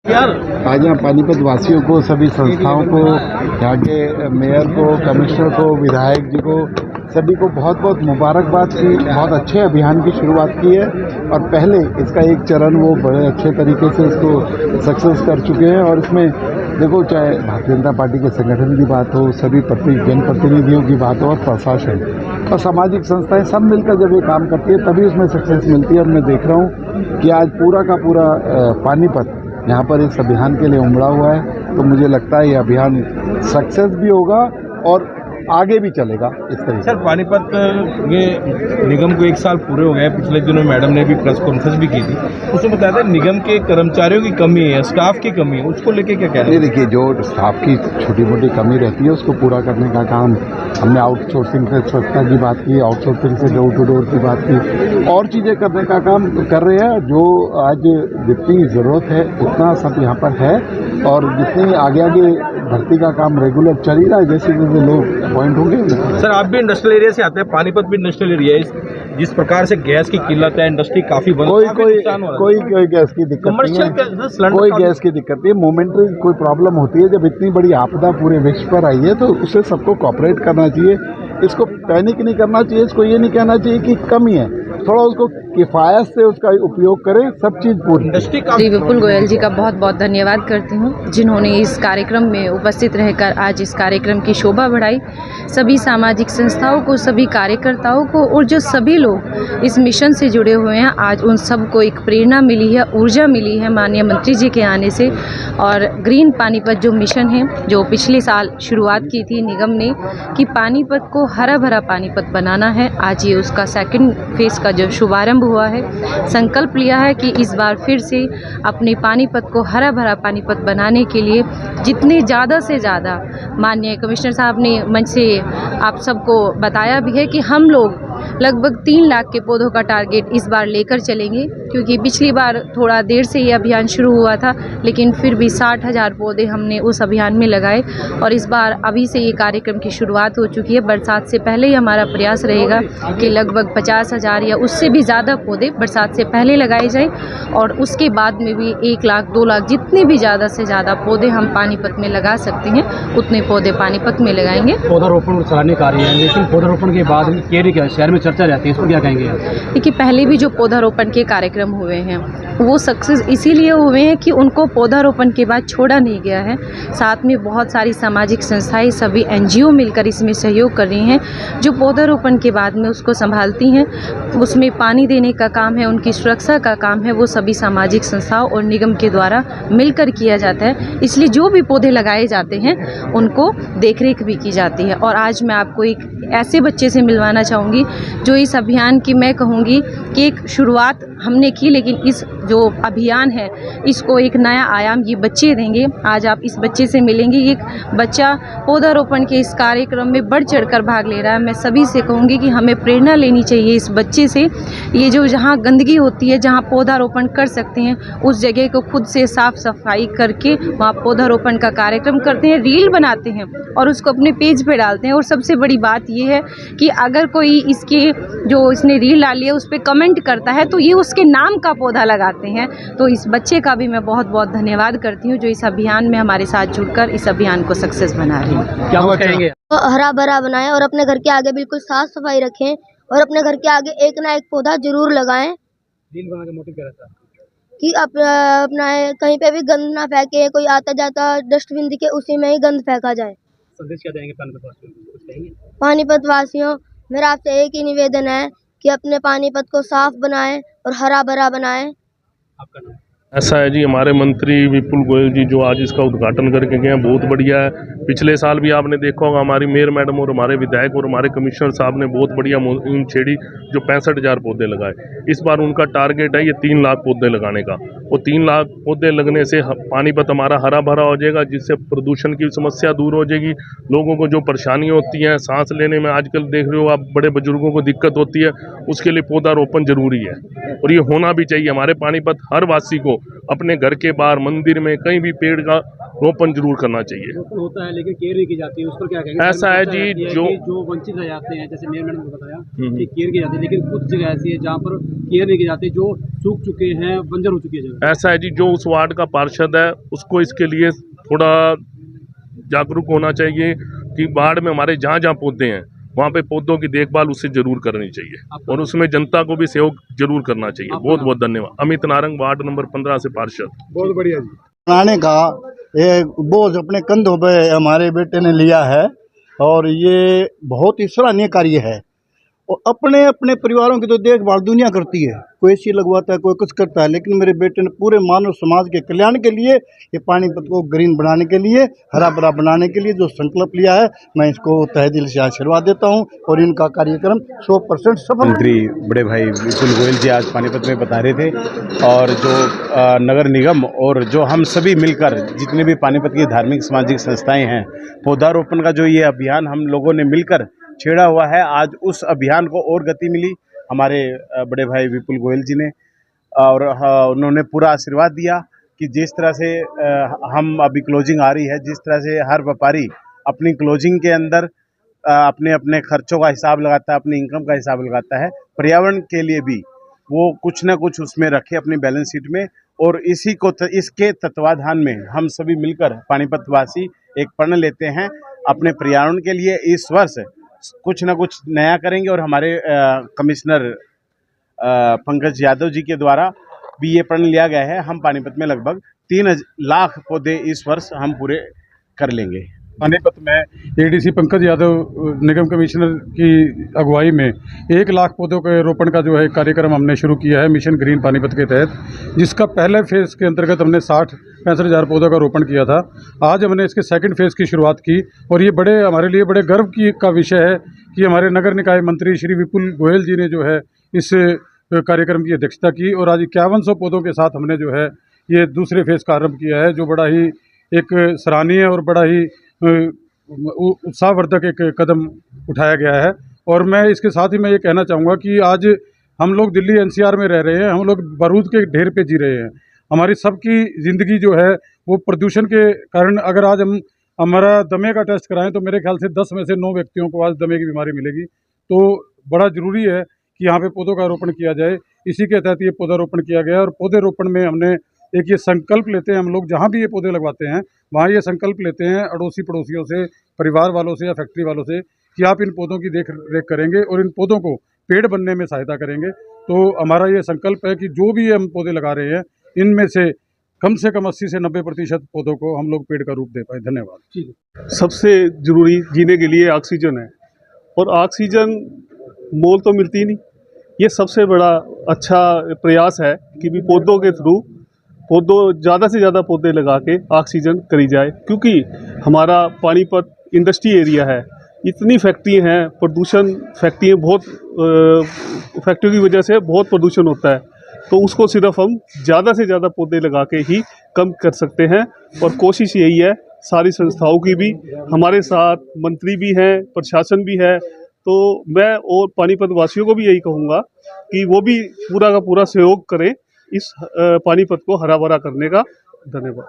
आज यहाँ पानीपत वासियों को, सभी संस्थाओं को, यहाँ के मेयर को, कमिश्नर को, विधायक जी को, सभी को बहुत बहुत मुबारकबाद की। बहुत अच्छे अभियान की शुरुआत की है और पहले इसका एक चरण वो बड़े अच्छे तरीके से इसको सक्सेस कर चुके हैं। और इसमें देखो, चाहे भारतीय जनता पार्टी के संगठन की बात हो, सभी जनप्रतिनिधियों की बात हो, और प्रशासन और सामाजिक संस्थाएं सब मिलकर जब ये काम करती है तभी उसमें सक्सेस मिलती है। और मैं देख रहा हूँ कि आज पूरा का पूरा पानीपत यहाँ पर इस अभियान के लिए उमड़ा हुआ है, तो मुझे लगता है ये अभियान सक्सेस भी होगा और आगे भी चलेगा इस तरीके। सर, पानीपत में निगम को 1 साल पूरे हो गए। पिछले दिनों मैडम ने भी प्रेस कॉन्फ्रेंस भी की थी, उसमें बताया था निगम के कर्मचारियों की कमी है, स्टाफ की कमी है, उसको लेके क्या कहना है? देखिए, जो स्टाफ की छोटी मोटी कमी रहती है उसको पूरा करने का काम हमने आउटसोर्सिंग से स्वच्छता की बात की, आउटसोर्सिंग से डोर टू डोर की बात की, और चीज़ें करने का काम कर रहे हैं। जो आज जितनी ज़रूरत है उतना सब यहाँ पर है, और जितनी आगे आगे भर्ती का काम रेगुलर चल ही रहा है, जैसे जैसे लोग अपॉइंट होंगे। सर, आप भी इंडस्ट्रियल एरिया से आते हैं, पानीपत भी इंडस्ट्रियल एरिया है। जिस प्रकार से गैस की किल्लत है, इंडस्ट्री काफी बंद, कोई गैस की दिक्कत नहीं है, कोई गैस की दिक्कत नहीं है। मोमेंटरी कोई प्रॉब्लम होती है, जब इतनी बड़ी आपदा पूरे विश्व पर आई है तो उसे सबको कोऑपरेट करना चाहिए। इसको पैनिक नहीं करना चाहिए, इसको ये नहीं कहना चाहिए कि कमी है, थोड़ा उसको किफायत से उसका उपयोग करें, सब चीज़ पूरी। जी, विपुल गोयल जी का बहुत बहुत धन्यवाद करती हूँ, जिन्होंने इस कार्यक्रम में उपस्थित रहकर आज इस कार्यक्रम की शोभा बढ़ाई। सभी सामाजिक संस्थाओं को, सभी कार्यकर्ताओं को, और जो सभी लोग इस मिशन से जुड़े हुए हैं, आज उन सबको एक प्रेरणा मिली है, ऊर्जा मिली है माननीय मंत्री जी के आने से। और ग्रीन पानीपत जो मिशन है, जो पिछले साल शुरुआत की थी निगम ने कि पानीपत को हरा भरा पानीपत बनाना है, आज ये उसका सेकंड फेज का जो शुभारंभ हुआ है। संकल्प लिया है कि इस बार फिर से अपने पानीपत को हरा भरा पानीपत बनाने के लिए जितने ज़्यादा से ज़्यादा, माननीय कमिश्नर साहब ने मंच से आप सबको बताया भी है कि हम लोग लगभग 3 लाख के पौधों का टारगेट इस बार लेकर चलेंगे, क्योंकि पिछली बार थोड़ा देर से ये अभियान शुरू हुआ था, लेकिन फिर भी 60,000 पौधे हमने उस अभियान में लगाए। और इस बार अभी से ये कार्यक्रम की शुरुआत हो चुकी है। बरसात से पहले ही हमारा प्रयास रहेगा कि लगभग 50,000 या उससे भी ज़्यादा पौधे बरसात से पहले लगाए जाएँ, और उसके बाद में भी 1 लाख 2 लाख जितने भी ज़्यादा से ज़्यादा पौधे हम पानीपत में लगा सकते हैं उतने पौधे पानीपत में लगाएंगे। पौधारोपण सराहनीय कार्य है, लेकिन पौधारोपण के बाद क्या शहर में चर्चा रहती है, इसको क्या कहेंगे? देखिए, पहले भी जो पौधारोपण के कार्यक्रम हुए हैं वो सक्सेस इसीलिए हुए हैं कि उनको पौधारोपण के बाद छोड़ा नहीं गया है। साथ में बहुत सारी सामाजिक संस्थाएं, सभी NGO मिलकर इसमें सहयोग कर रही हैं, जो पौधारोपण के बाद में उसको संभालती हैं। उसमें पानी देने का काम है, उनकी सुरक्षा का काम है, वो सभी सामाजिक संस्थाओं और निगम के द्वारा मिलकर किया जाता है। इसलिए जो भी पौधे लगाए जाते हैं उनको देखरेख भी की जाती है। और आज मैं आपको एक ऐसे बच्चे से मिलवाना चाहूँगी जो इस अभियान की, मैं कहूँगी कि एक शुरुआत हमने की, लेकिन इस जो अभियान है इसको एक नया आयाम ये बच्चे देंगे। आज आप इस बच्चे से मिलेंगे। एक बच्चा पौधारोपण के इस कार्यक्रम में बढ़ चढ़कर भाग ले रहा है। मैं सभी से कहूँगी कि हमें प्रेरणा लेनी चाहिए इस बच्चे से। ये जो जहाँ गंदगी होती है, जहाँ पौधारोपण कर सकते हैं, उस जगह को खुद से साफ सफाई करके वहाँ पौधारोपण का कार्यक्रम करते हैं, रील बनाते हैं और उसको अपने पेज पे डालते हैं। और सबसे बड़ी बात ये है कि अगर कोई इसके जो इसने रील डाली है उस पर कमेंट करता है तो ये उसके नाम का पौधा लगाते हैं। तो इस बच्चे का भी मैं बहुत बहुत धन्यवाद करती हूँ जो इस अभियान में हमारे साथ जुड़कर इस अभियान को सक्सेस बना रही है। क्या कहेंगे? तो हरा भरा बनाएं और अपने घर के आगे बिल्कुल साफ सफाई रखें, और अपने घर के आगे एक ना एक पौधा जरूर लगाएं। दिन बना के मोटिव क्या रहता है कि अपना कहीं पे भी गंद ना फेंके, कोई आता जाता डस्टबिन दिखे उसी में ही गंद फेंका जाए। संदेश क्या देंगे पानीपत वासियों? पानीपत वासियों, मेरा आपसे एक ही निवेदन है कि अपने पानीपत को साफ बनाएं और हरा भरा बनाएं। आपका नाम? ऐसा है जी, हमारे मंत्री विपुल गोयल जी जो आज इसका उद्घाटन करके गए हैं, बहुत बढ़िया है। पिछले साल भी आपने देखा होगा हमारी मेयर मैडम और हमारे विधायक और हमारे कमिश्नर साहब ने बहुत बढ़िया मुहिम छेड़ी जो 65,000 पौधे लगाए। इस बार उनका टारगेट है ये 3 लाख पौधे लगाने का, और 3 लाख पौधे लगने से पानीपत हमारा हरा भरा हो जाएगा, जिससे प्रदूषण की समस्या दूर हो जाएगी। लोगों को जो परेशानियाँ होती हैं सांस लेने में, आजकल देख रहे हो आप बड़े बुजुर्गों को दिक्कत होती है, उसके लिए पौधारोपण जरूरी है और ये होना भी चाहिए। हमारे पानीपत हर वासी को अपने घर के बाहर, मंदिर में, कहीं भी पेड़ का रोपण जरूर करना चाहिए। रोपण होता है लेकिन केयर नहीं की जाती है, उस पर क्या कहेंगे? ऐसा है जी, जो वंचित रह जाते हैं, जैसे मेयर मैडम ने बताया कि केयर की जाती है, लेकिन कुछ जगह ऐसी है जहाँ पर केयर नहीं की जाती, जो सूख चुके हैं, बंजर हो चुकी है जगह। ऐसा है जी, जो उस वार्ड का पार्षद है उसको इसके लिए थोड़ा जागरूक होना चाहिए कि वार्ड में हमारे जहाँ जहाँ पौधे हैं वहाँ पे पौधों की देखभाल उससे जरूर करनी चाहिए और उसमें जनता को भी सहयोग जरूर करना चाहिए। बहुत बहुत धन्यवाद। अमित नारंग, वार्ड नंबर 15 से पार्षद। बहुत बढ़िया जी। बनाने का ये बोझ अपने कंधों पे हमारे बेटे ने लिया है और ये बहुत ही सराहनीय कार्य है। और अपने अपने परिवारों की तो देखभाल दुनिया करती है, कोई एसी लगवाता है, कोई कुछ करता है, लेकिन मेरे बेटे ने पूरे मानव समाज के कल्याण के लिए, ये पानीपत को ग्रीन बनाने के लिए, हरा भरा बनाने के लिए जो संकल्प लिया है, मैं इसको तहे दिल से आशीर्वाद देता हूं और इनका कार्यक्रम 100% सफल। मंत्री बड़े भाई विपुल गोयल जी आज पानीपत में बता रहे थे और जो नगर निगम और जो हम सभी मिलकर जितने भी पानीपत की धार्मिक सामाजिक संस्थाएं हैं, पौधारोपण का जो ये अभियान हम लोगों ने मिलकर छेड़ा हुआ है, आज उस अभियान को और गति मिली हमारे बड़े भाई विपुल गोयल जी ने और उन्होंने पूरा आशीर्वाद दिया कि जिस तरह से हम अभी क्लोजिंग आ रही है, जिस तरह से हर व्यापारी अपनी क्लोजिंग के अंदर अपने अपने खर्चों का हिसाब लगाता है, अपनी इनकम का हिसाब लगाता है, पर्यावरण के लिए भी वो कुछ ना कुछ उसमें रखे अपनी बैलेंस शीट में। और इसके तत्वाधान में हम सभी मिलकर पानीपत वासी एक प्रण लेते हैं अपने पर्यावरण के लिए इस वर्ष कुछ ना कुछ नया करेंगे और हमारे कमिश्नर पंकज यादव जी के द्वारा भी ये प्रण लिया गया है। हम पानीपत में लगभग 3 लाख पौधे इस वर्ष हम पूरे कर लेंगे। पानीपत में एडीसी पंकज यादव निगम कमिश्नर की अगुवाई में 1 लाख पौधों के रोपण का जो है कार्यक्रम हमने शुरू किया है मिशन ग्रीन पानीपत के तहत, जिसका पहले फेज़ के अंतर्गत हमने 65 हज़ार पौधों का रोपण किया था। आज हमने इसके सेकंड फेज़ की शुरुआत की और ये हमारे लिए बड़े गर्व का विषय है कि हमारे नगर निकाय मंत्री श्री विपुल गोयल जी ने जो है इस कार्यक्रम की अध्यक्षता की और आज 5100 पौधों के साथ हमने जो है ये दूसरे फेज़ का आरंभ किया है, जो बड़ा ही एक सराहनीय और बड़ा ही उत्साहवर्धक एक कदम उठाया गया है। और मैं इसके साथ ही मैं ये कहना चाहूँगा कि आज हम लोग दिल्ली एनसीआर में रह रहे हैं, हम लोग बारूद के ढेर पे जी रहे हैं। हमारी सबकी ज़िंदगी जो है वो प्रदूषण के कारण, अगर आज हम हमारा दमे का टेस्ट कराएं तो मेरे ख्याल से 10 में से 9 व्यक्तियों को आज दमे की बीमारी मिलेगी। तो बड़ा ज़रूरी है कि यहाँ पे पौधों का रोपण किया जाए। इसी के तहत ये पौधा रोपण किया गया और पौधे रोपण में हमने एक ये संकल्प लेते हैं, हम लोग जहाँ भी ये पौधे लगवाते हैं वहाँ ये संकल्प लेते हैं अड़ोसी पड़ोसियों से, परिवार वालों से या फैक्ट्री वालों से कि आप इन पौधों की देख रेख करेंगे और इन पौधों को पेड़ बनने में सहायता करेंगे। तो हमारा ये संकल्प है कि जो भी हम पौधे लगा रहे हैं इनमें से कम 80 से 90% पौधों को हम लोग पेड़ का रूप दे पाए। धन्यवाद। सबसे ज़रूरी जीने के लिए ऑक्सीजन है और ऑक्सीजन मोल तो मिलती ही नहीं। ये सबसे बड़ा अच्छा प्रयास है कि भी पौधों के थ्रू ज़्यादा से ज़्यादा पौधे लगा के ऑक्सीजन करी जाए, क्योंकि हमारा पानीपत इंडस्ट्री एरिया है, इतनी फैक्ट्री हैं, प्रदूषण फैक्ट्रियाँ बहुत फैक्ट्री की वजह से बहुत प्रदूषण होता है, तो उसको सिर्फ हम ज़्यादा से ज़्यादा पौधे लगा के ही कम कर सकते हैं। और कोशिश यही है सारी संस्थाओं की भी, हमारे साथ मंत्री भी हैं, प्रशासन भी है, तो मैं और पानीपत वासियों को भी यही कहूँगा कि वो भी पूरा का पूरा सहयोग करें इस पानीपत को हरा भरा करने का। धन्यवाद।